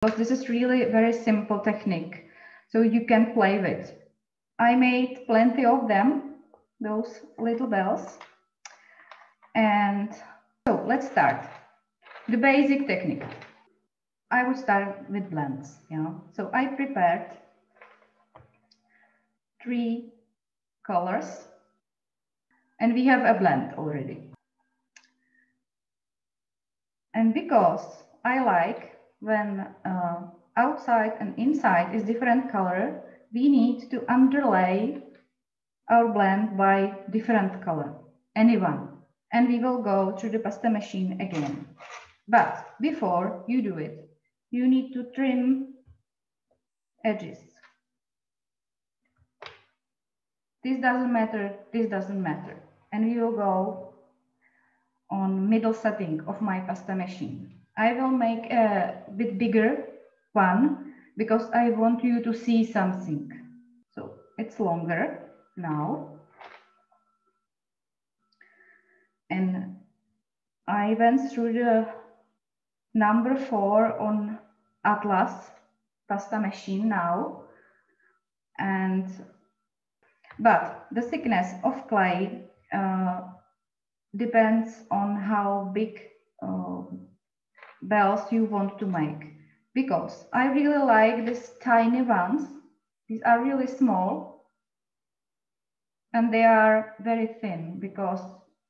because this is really a very simple technique, so you can play with. I made plenty of them, those little bells. And so let's start. The basic technique. I would start with blends, So I prepared 3 colors and we have a blend already. And because I like when outside and inside is different color, we need to underlay our blend by different color, anyone. And we will go through the pasta machine again. But before you do it, you need to trim edges. This doesn't matter, this doesn't matter. And we will go on middle setting of my pasta machine. I will make a bit bigger one because I want you to see something. So it's longer now. And I went through the number 4 on Atlas pasta machine now. But the thickness of clay depends on how big bells you want to make. Because I really like these tiny ones. These are really small. And they are very thin because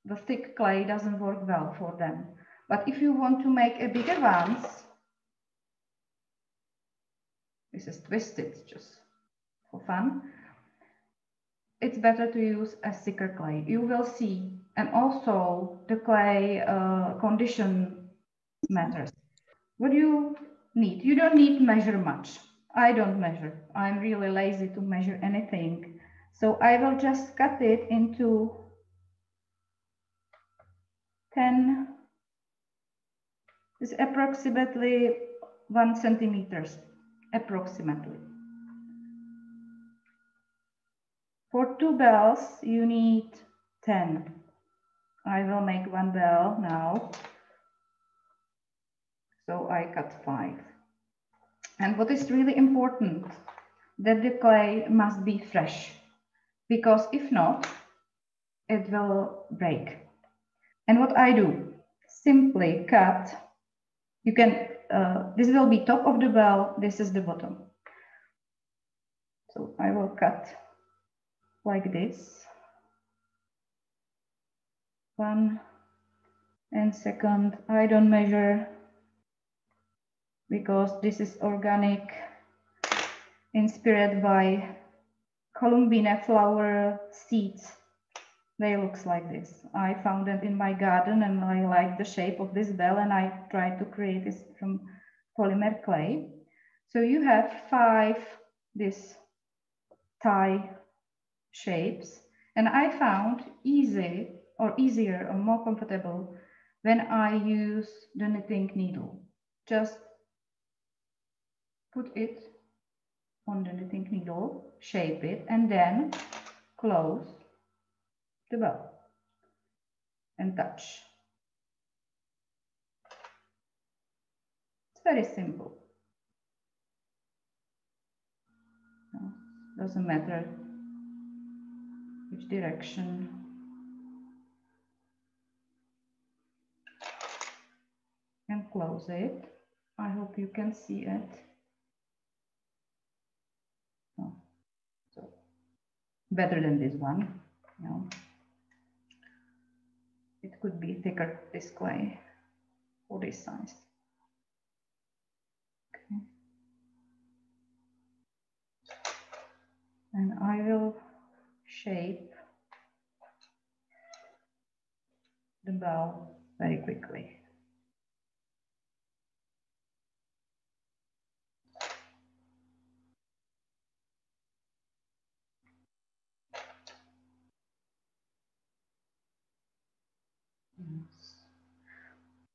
the thick clay doesn't work well for them. But if you want to make a bigger ones, this is twisted just for fun. It's better to use a thicker clay. You will see. And also the clay condition matters. What do you need? You don't need to measure much. I don't measure. I'm really lazy to measure anything. So I will just cut it into 10, is approximately 1 centimeters, approximately. For 2 bells, you need 10. I will make 1 bell now. So I cut 5. And what is really important, that the clay must be fresh, because if not, it will break. And what I do, simply cut. You can, this will be top of the bell, this is the bottom. So I will cut like this. 1 and second, I don't measure because this is organic, inspired by Columbine flower seeds. They look like this. I found it in my garden and I like the shape of this bell and I tried to create this from polymer clay. So you have 5 this tie shapes, and I found easier or more comfortable when I use the knitting needle. Just put it on the knitting needle, shape it, and then close the bell and touch. It's very simple. Doesn't matter which direction. And close it. I hope you can see it. Oh, so better than this one. No. It could be thicker, this clay, for this size. Okay. And I will shape the bell very quickly.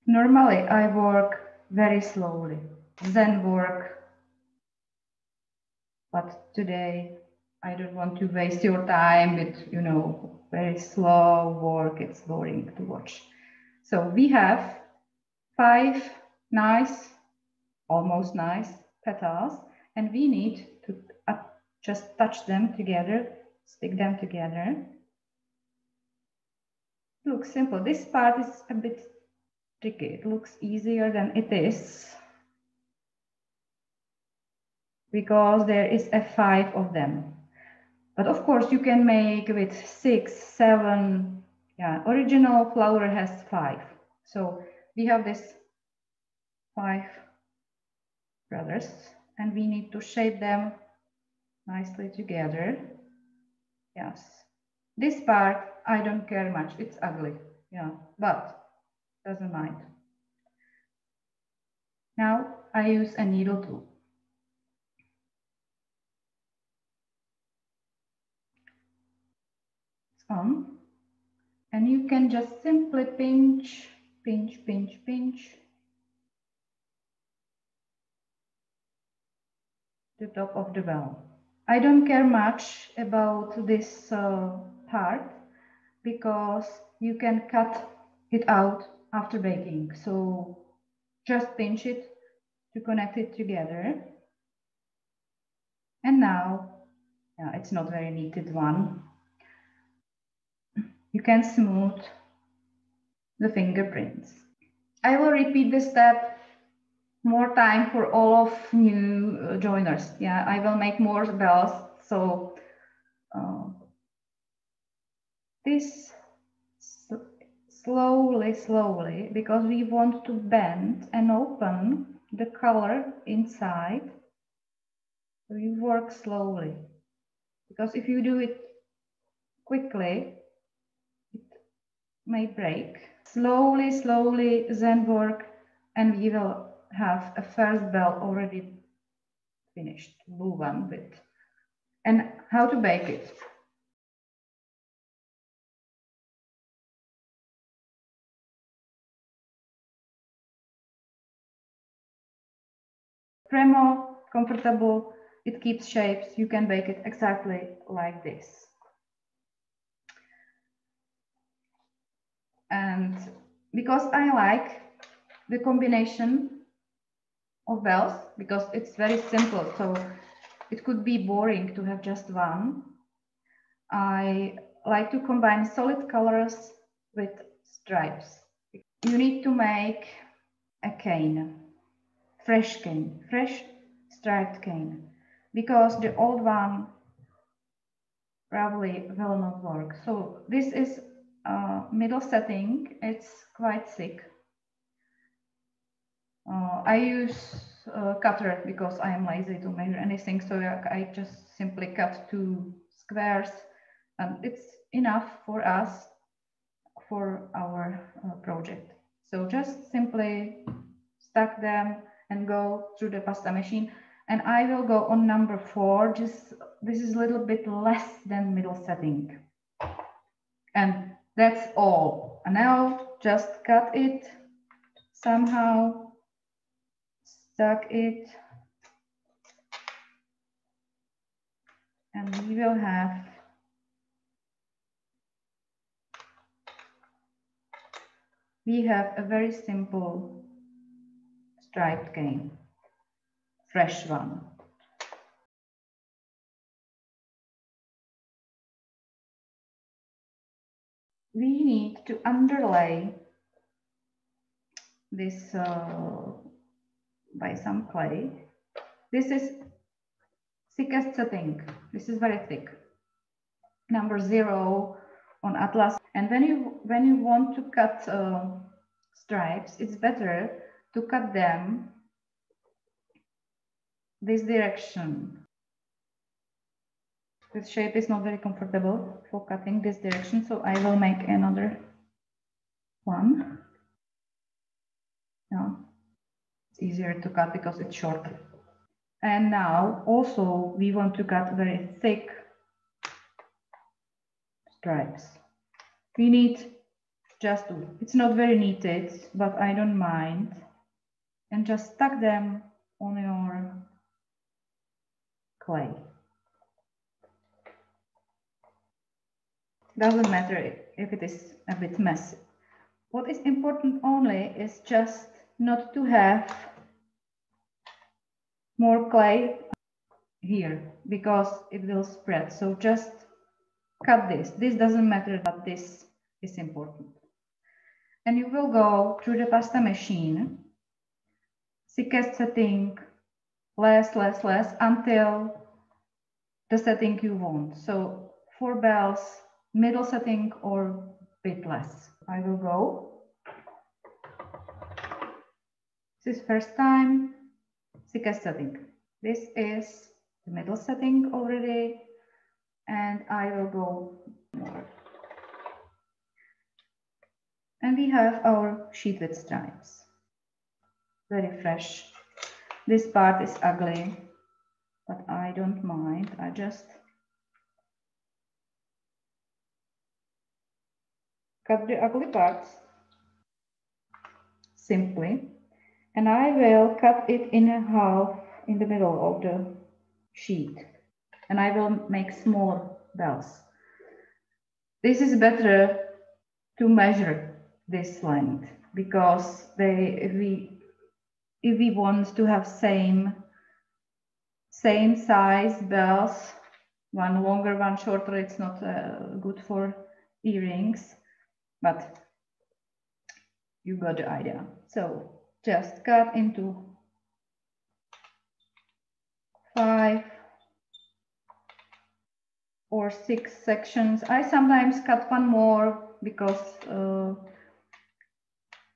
Normally, I work very slowly, Zen work, but today I don't want to waste your time with, very slow work. It's boring to watch. So we have 5 nice almost nice petals, and we need to just touch them together, stick them together. Looks simple. This part is a bit tricky. It looks easier than it is because there is a 5 of them. But of course you can make with 6, 7. Yeah, original flower has 5. So we have this 5 brothers and we need to shape them nicely together. Yes. This part, I don't care much. It's ugly. Yeah, but doesn't mind. Now I use a needle tool. It's on. And you can just simply pinch, pinch, pinch, pinch the top of the bell. I don't care much about this part because you can cut it out after baking. So just pinch it to connect it together. And now, yeah, it's not very neated one. You can smooth the fingerprints. I will repeat this step more time for all of new joiners. Yeah, I will make more bells. So this slowly, because we want to bend and open the color inside. So you work slowly, because if you do it quickly, it may break. Slowly, then work, and we will have a first bell already finished, blue one with. And how to bake it. Cremo, comfortable, it keeps shapes. You can bake it exactly like this. And because I like the combination of bells, because it's very simple, so it could be boring to have just one. I like to combine solid colors with stripes. You need to make a cane, fresh striped cane, because the old one probably will not work. So this is middle setting. It's quite thick. I use cutter because I am lazy to measure anything, so I just simply cut 2 squares, and it's enough for us for our project. So just simply stack them and go through the pasta machine. And I will go on number 4. Just this is a little bit less than middle setting. And that's all. And now just cut it somehow, stack it, and we will have a very simple striped cane, fresh one. We need to underlay this by some clay. This is thickest setting. This is very thick. Number 0 on Atlas. And when you want to cut stripes, it's better to cut them this direction. This shape is not very comfortable for cutting this direction, so I will make another one. Yeah, it's easier to cut because it's shorter. And now also we want to cut very thick stripes. We need just 2. It's not very neated, but I don't mind. And just stuck them on your clay. Doesn't matter if it is a bit messy. What is important only is just not to have more clay here because it will spread. So just cut this. This doesn't matter, but this is important. And you will go through the pasta machine, thickest setting, less, until the setting you want. So 4 bells, middle setting or bit less. I will go. This is first time, thickest setting. This is the middle setting already, and I will go more. And we have our sheet with stripes. Very fresh. This part is ugly, but I don't mind. I just cut the ugly parts simply, and I will cut it in half in the middle of the sheet, and I will make small bells. This is better to measure this length because if we want to have same size bells, one longer, one shorter, it's not good for earrings, but you got the idea. So just cut into 5 or 6 sections. I sometimes cut one more because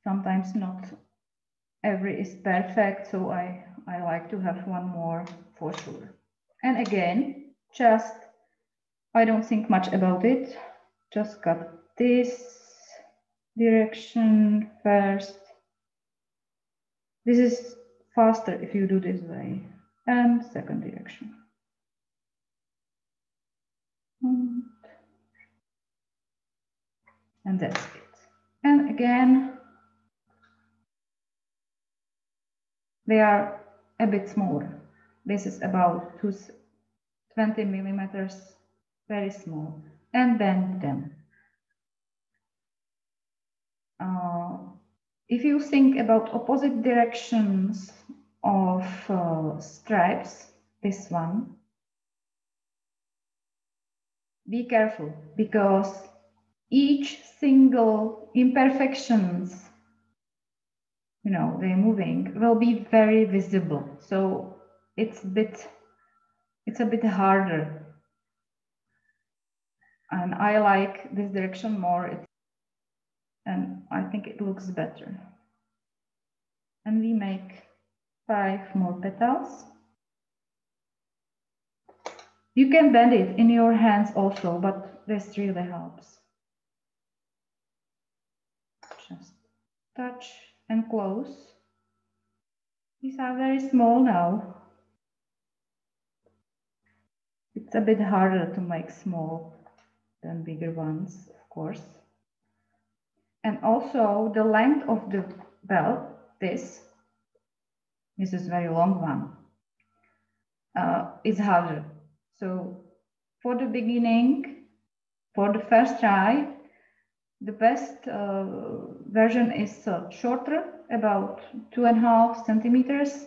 sometimes not every is perfect, so I like to have one more for sure. And again, just I don't think much about it. Just cut this direction first. This is faster if you do this way. And second direction. And that's it. And again, they are a bit smaller. This is about 20 millimeters, very small. And bend them. If you think about opposite directions of stripes, this one, be careful because each single imperfections, you know, they're moving, will be very visible. So it's a bit harder. And I like this direction more, and I think it looks better. And we make 5 more petals. You can bend it in your hands also, but this really helps. Just touch and close. These are very small now. It's a bit harder to make small than bigger ones, of course. And also the length of the bell, this is very long one, is harder. So for the beginning, for the first try, the best version is shorter, about 2.5 centimeters,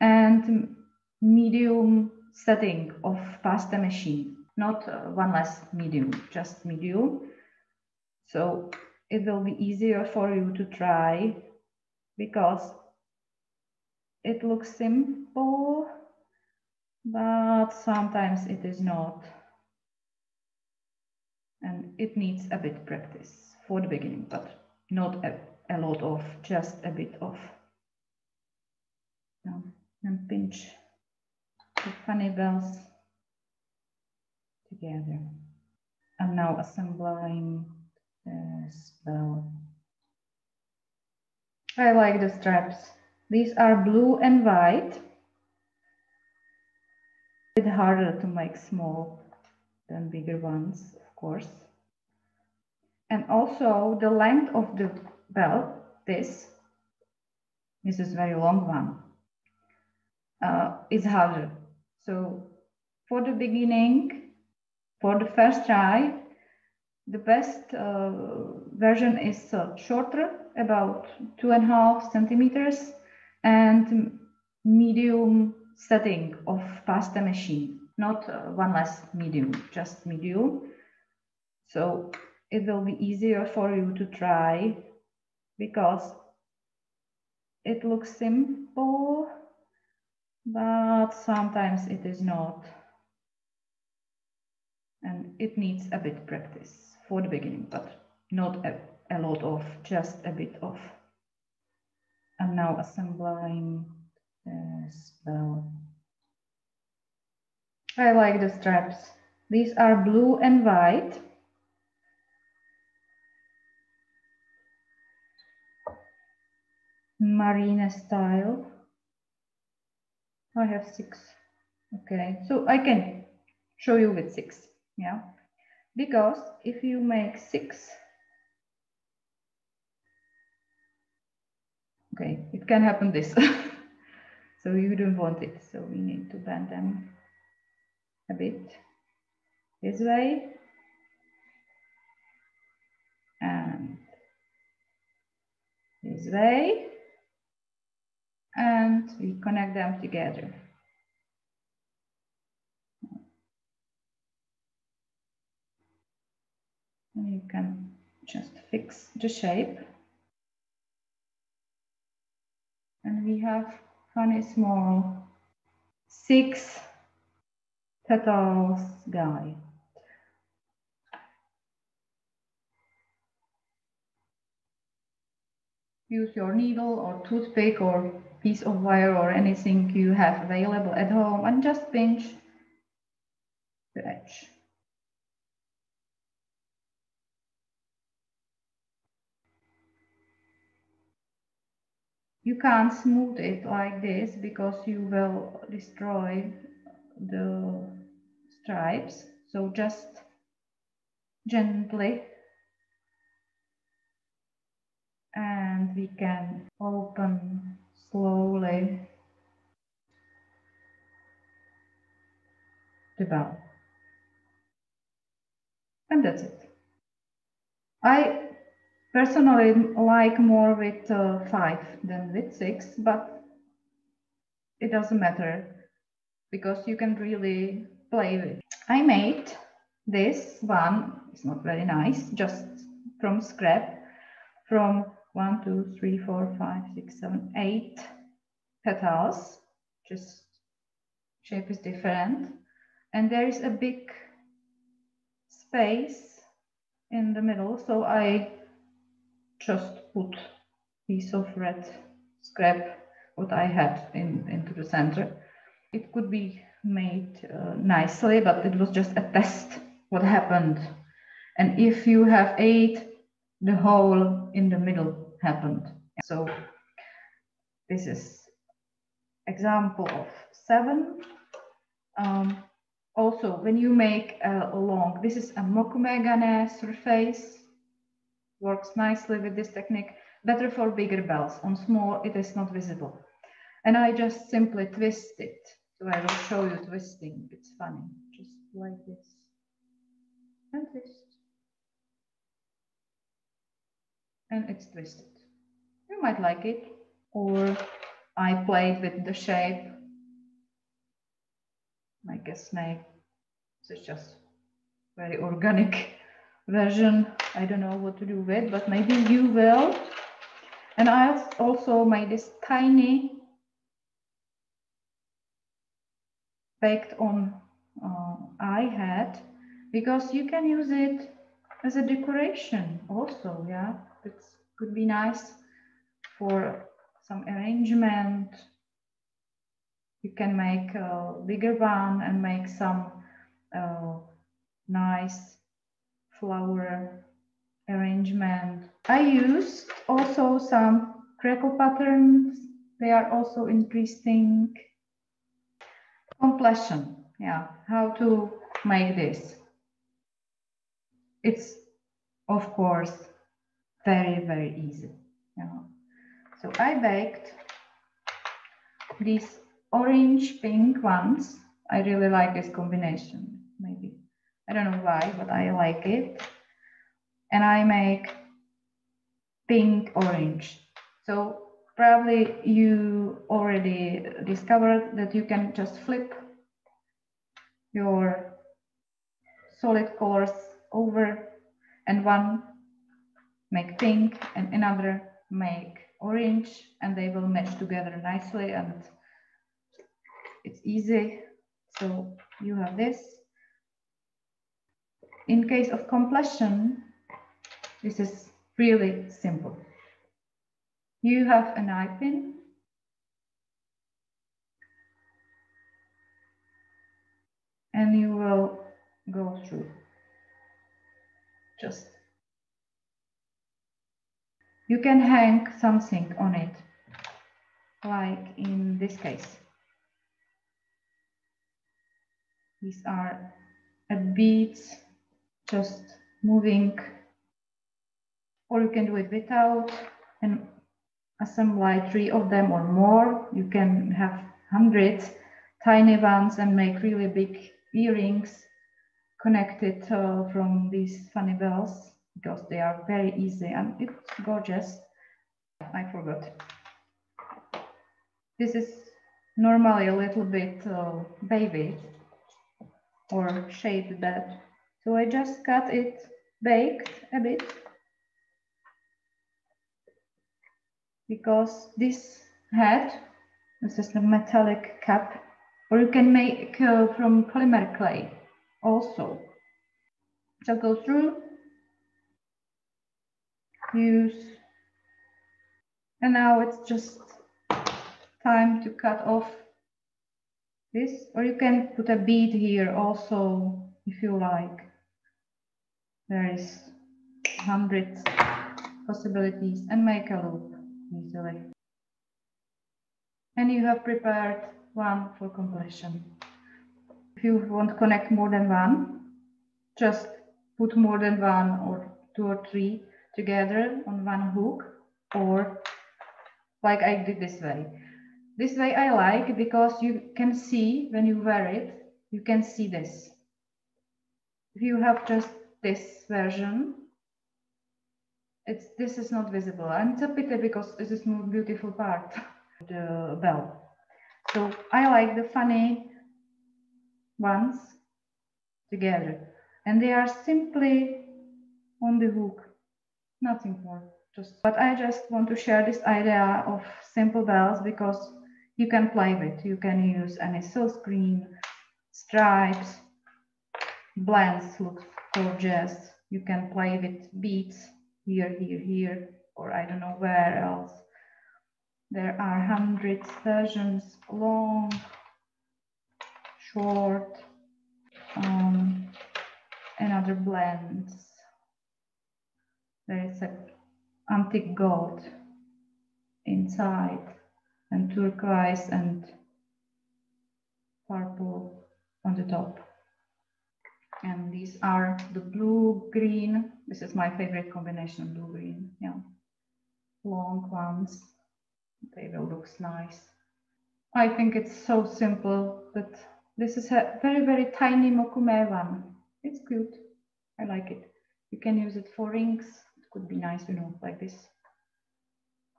and medium setting of pasta machine, not one less medium, just medium. So it will be easier for you to try because it looks simple, but sometimes it is not. And it needs a bit practice for the beginning, but not a lot of, just a bit of. And pinch the funny bells together. I'm now assembling this bell. I like the straps. These are blue and white. A bit harder to make small than bigger ones, of course. And also the length of the bell, this is very long one, is harder. So for the beginning, for the first try, the best version is shorter, about 2.5 centimeters, and medium setting of pasta machine, not one less medium, just medium. So it will be easier for you to try because it looks simple, but sometimes it is not. And it needs a bit practice for the beginning, but not a lot of, just a bit of. I'm now assembling this bell. I like the straps. These are blue and white. Marine style. I have 6. Okay, so I can show you with 6. Yeah, because if you make 6, okay, it can happen this. So you don't want it. So we need to bend them a bit this way and this way, and we connect them together. And you can just fix the shape. And we have funny small 6 petals guy. Use your needle or toothpick or piece of wire or anything you have available at home and just pinch the edge. You can't smooth it like this because you will destroy the stripes. So just gently, and we can open slowly the bell. And that's it. I personally like more with 5 than with 6, but it doesn't matter because you can really play with it. I made this one, it's not very nice, just from scrap, from 1, 2, 3, 4, 5, 6, 7, 8 petals, just shape is different. And there is a big space in the middle, so I just put piece of red scrap what I had into the center. It could be made nicely, but it was just a test what happened. And if you have 8, the hole in the middle happened. So this is example of 7. Also, when you make a long, this is a mokumegane surface, works nicely with this technique, better for bigger bells. On small, it is not visible. And I just simply twist it. So I will show you twisting. It's funny, just like this. And twist. And it's twisted. You might like it. Or I played with the shape like a snake. So it's just very organic version. I don't know what to do with, but maybe you will. And I also made this tiny baked on eye hat because you can use it as a decoration also. Yeah, it could be nice for some arrangement. You can make a bigger one and make some nice flower arrangement. I used also some crackle patterns. They are also interesting. Completion, yeah, how to make this. It's of course very, very easy. Yeah. So I baked these orange pink ones. I really like this combination. Maybe I don't know why, but I like it. And I make pink orange. So Probably you already discovered that you can just flip your solid colors over, and one make pink and another make orange, and they will match together nicely, and it's easy. So you have this. In case of completion, this is really simple. You have an eye pin, and you will go through. Just you can hang something on it, like in this case. These are beads, just moving, or you can do it without and assemble 3 of them or more. You can have hundreds tiny ones and make really big earrings connected from these funny bells, because they are very easy and it's gorgeous. I forgot. This is normally a little bit wavy or shaped bad, so I just cut it baked a bit, because this head, this is the metallic cap, or you can make from polymer clay also. So go through, use, and now it's just time to cut off this, or you can put a bead here also if you like. There is hundreds possibilities, and make a loop easily. And you have prepared one for completion. If you want to connect more than one, just put more than one or 2 or 3 together on one hook, or like I did this way. This way I like, because you can see when you wear it, you can see this. If you have just this version, this is not visible, and it's a pity, because this is more beautiful part of the bell. So I like the funny ones together, and they are simply on the hook, nothing more. But I just want to share this idea of simple bells, because you can play with. You can use any silk screen, stripes, blends look gorgeous. You can play with beads here, here, here, or I don't know where else. There are hundreds versions, long, short, and other blends. There is an antique gold inside, and turquoise and purple on the top. And these are the blue green. This is my favorite combination, blue green. Yeah, long ones. They will look nice. I think it's so simple, but this is a very, very tiny mokume one. It's cute. I like it. You can use it for rings. It could be nice, you know, like this.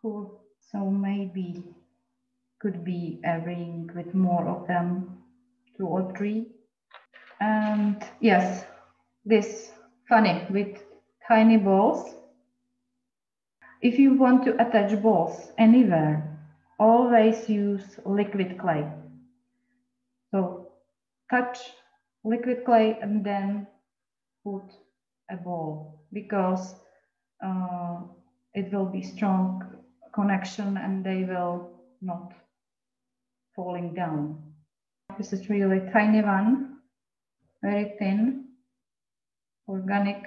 Cool. So maybe could be a ring with more of them, 2 or 3. And yes, this funny with tiny balls. If you want to attach balls anywhere, always use liquid clay. So touch liquid clay and then put a ball, because it will be strong connection and they will not falling down. This is really tiny one, very thin, organic,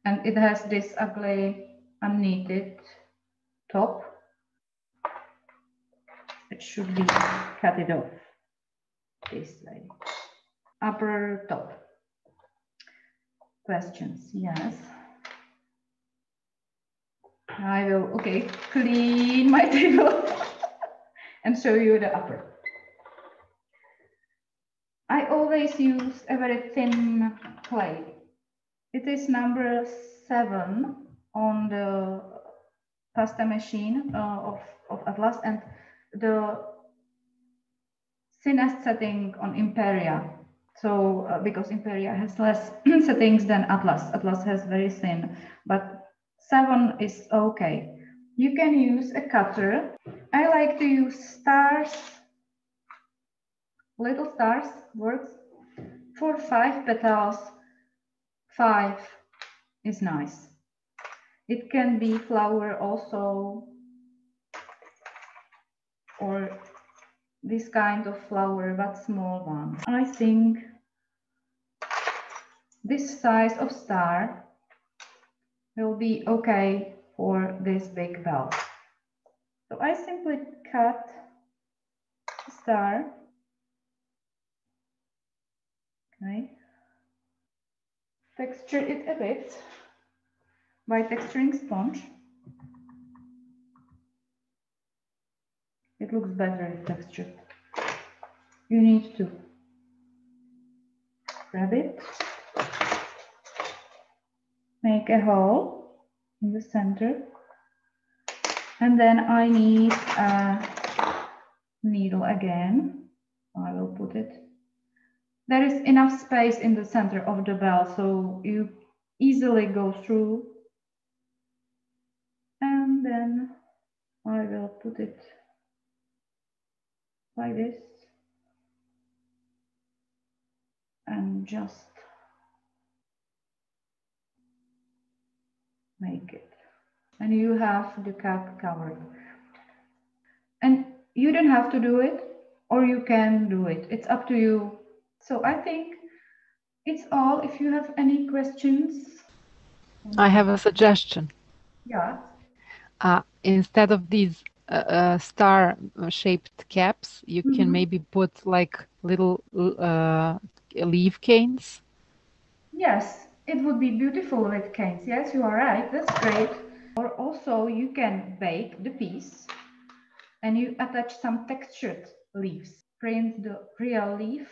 and it has this ugly unknitted top. It should be cut it off this way. Upper top. Questions? Yes. I will, okay, clean my table and show you the upper. I always use a very thin clay. It is number 7 on the pasta machine of Atlas, and the thinnest setting on Imperia. So because Imperia has less settings than Atlas. Atlas has very thin, but 7 is okay. You can use a cutter. I like to use stars. Little stars works. For 5 petals, 5 is nice. It can be flower also, or this kind of flower, but small one. I think this size of star will be okay for this big bell. So I simply cut the star. Okay. Texture it a bit by texturing sponge. It looks better if textured. You need to grab it, make a hole in the center, and then I need a needle again. I will put it. There is enough space in the center of the bell, so you easily go through. And then I will put it like this and just make it. And you have the cap covered. And you don't have to do it, or you can do it. It's up to you. So I think it's all. If you have any questions. I have a suggestion. Yeah. Instead of these star-shaped caps, you can maybe put like little leaf canes. Yes, it would be beautiful with canes. Yes, you are right. That's great. Or also you can bake the piece and you attach some textured leaves. Print the real leaf.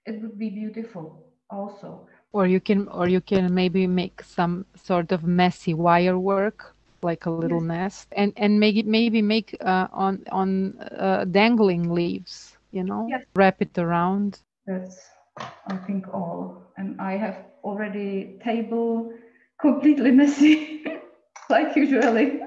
It would be beautiful also. Or you can maybe make some sort of messy wire work, like a little nest, and maybe make on dangling leaves, you know, Yes. wrap it around. That's, I think, all. And I have already table completely messy, like usually.